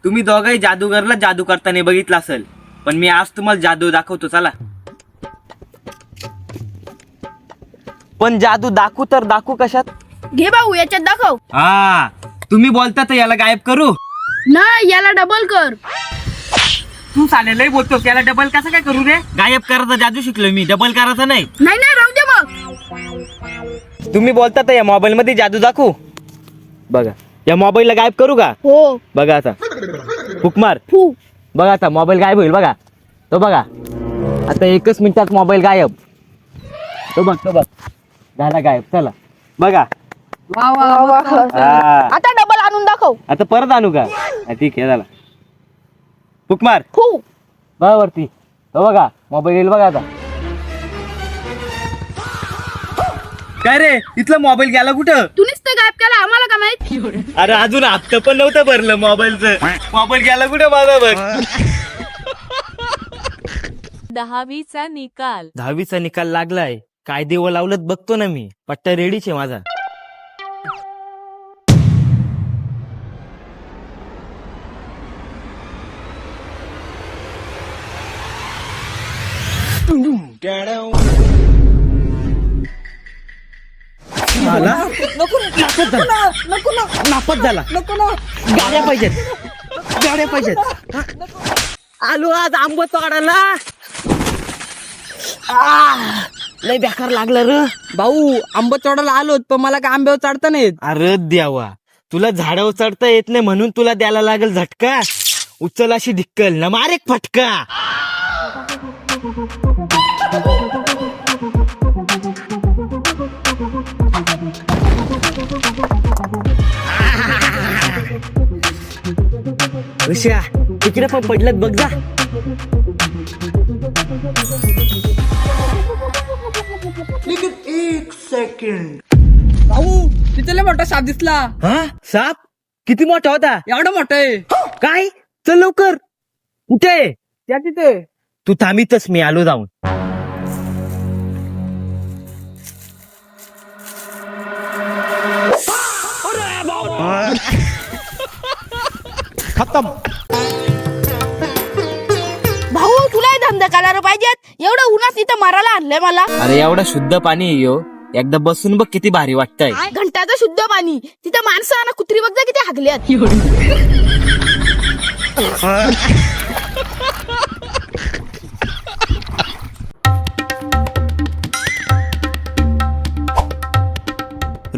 तुम्ही दोघंही जादूगरला जादू करताना बघितलं असेल, पण मी आज तुम्हाला जादू दाखवतो, चला. पण जादू दाखवू तर दाखवू कशात? घे भाऊ याच्यात दाखव. हा, तुम्ही बोलता तर याला गायब करू? नाही, याला डबल कर. तू चालेलही बोलतो, त्याला डबल कसं काय करू रे? गायब करायचा जादू शिकलो मी, डबल करायचा नाही. नाही नाही, राहू दे मग. तुम्ही बोलता तर या मोबाईल मध्ये जादू दाखवू? बघा, या मोबाईलला गायब करू का? हो. बघा आता, हुकमार. फू. बघा आता मोबाईल गायब होईल, बघा तो, बघा आता 1 मिनिटात मोबाईल गायब. तो बघ झाला गायब. चला बघा. हा. आता डबल आणून दाखव. आता परत आणू का? हा, ठीक आहे, झाला. हुकमार. फू. बघा वरती, तो बघा मोबाईल येईल बघा आता. काय रे, इथला मोबाईल गेला कुठं? तूच तर गायब केला, आम्हाला का माहित? अरे अजून हप्ता पण नव्हतं भरलं मोबाईलचं. मोबाईल गेला कुठं माझा बघ. 10वीचा निकाल. 10वीचा निकाल लागलाय. काय देव लावलत बघतो ना मी. पट्टा रेडीच आहे माझा. नापास झाला. गाड्या पाहिजेत. आलो आज आंबा तोडायला. लय बेकार लागलं र भाऊ. आंबा चढायला आलो पण मला काय आंब्यावर चढता नाहीत. अरे द्यावा, तुला झाडावर चढता येत नाही म्हणून तुला द्यायला लागेल झटका. उचल अशी ढिक्कल ना, मार एक फटका. ऋषा, तिकडे पण पडलं बघ जा. भाऊ तिथे लय मोठा साप दिसला. हा, साप किती मोठा होता? एवढा मोठा आहे. काय? चल लवकर. कुठे? त्या तिथे. तू थांबितच, मी आलो जाऊन. खतम. भाऊ तुला धंदा करायला पाहिजेत. एवढं उन्हात इथं मारायला आणलंय मला. अरे एवढं शुद्ध पाणी आहे यो. एकदा बसून बघ किती भारी वाटतंय. घंटाचं शुद्ध पाणी. तिथं माणसं आणि कुत्री बघ जा किती हागल्यात.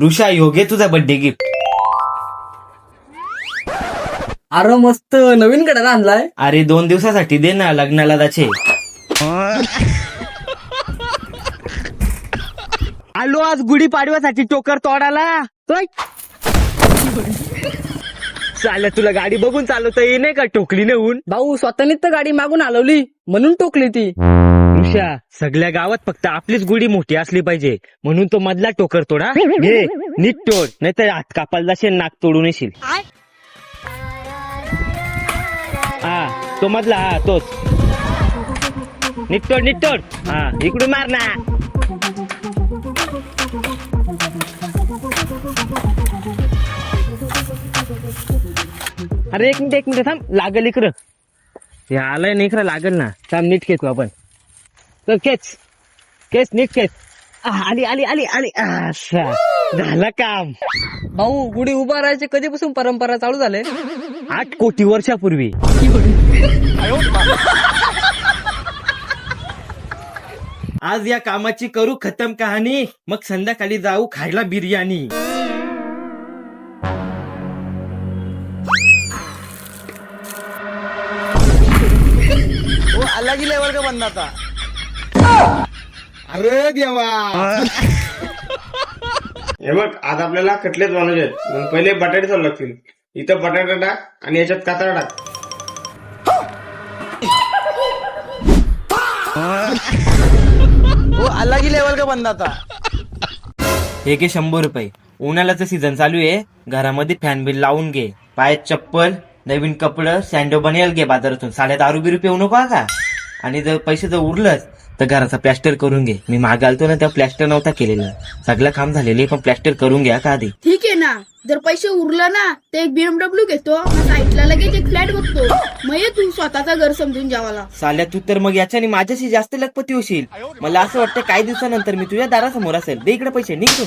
ऋषा, योग्य तुझा बर्थडे गिफ्ट. अरे मस्त नवीन कडाला आणलाय. अरे 2 दिवसासाठी दे ना, लग्नाला जाचे. आलो आज गुढी पाडव्यासाठी टोकर तोडाला. चाल, तुला गाडी बघून चालवता येई नाही का टोकली नेऊन? भाऊ स्वतःनीच तर गाडी मागून हलवली म्हणून टोकली ती. ऋषा, सगळ्या गावात फक्त आपलीच गुढी मोठी असली पाहिजे म्हणून तो मधला टोकर तोडा. घे नीट तोड, नाहीतर हात कापायला जाशील, नाक तोडून येशील. हा, तो मधला. हा, तोच. नीट तोड. हा, इकडून मार ना. अरे एक मिनिट थांब, लागल इकडं. हे आलंय ना इकडं, लागल ना. थांब, नीट खेचू आपण. तर केच नीट केच. आली. अच्छा, झालं काम. भाऊ गुढी उभा राहायची कधीपासून परंपरा चालू झाले? 8 कोटी वर्षापूर्वी. आज या कामाची करू खतम कहाणी, मग संध्याकाळी जाऊ खायला बिर्याणी. अलग ही लेवल का बंदा था. अरे देवा. हे बघ, आज आपल्याला कटलेट बनवायचे आहेत. मग पहिले बटाटे चालू लागतील. इथं बटाटा टाक आणि याच्यात कातळा टाक. वो अलग ही लेवल का बंदा था. हे घे 100 रुपये. उन्हाळ्याचं सीझन चालू आहे, घरामध्ये फॅन बिल लावून घे. पायात चप्पल, नवीन कपडं, सँडो बनेल घे बाजारातून. 10.5 रुपये पिऊ नको का? आणि जर पैसे जर उरलंच तर घराचा प्लॅस्टर करून घे. मी मागे आलतो ना, त्या प्लॅस्टर नव्हता केलेला. सगळं काम झालेलं, पण प्लॅस्टर करून घ्या का आधी. ठीक आहे ना. जर पैसे उरलं ना तर एक BMW घेतो, साईडला आता लगेच एक फ्लॅट बघतो. मग ये तू स्वतःचं घर समजून जावाला. साल्या तू तर मग याच्याने माझ्याशी जास्त लखपती होशील. मला असं वाटतं काही दिवसानंतर मी तुझ्या दारासमोर असेल. दे इकडे पैसे, निघ तू.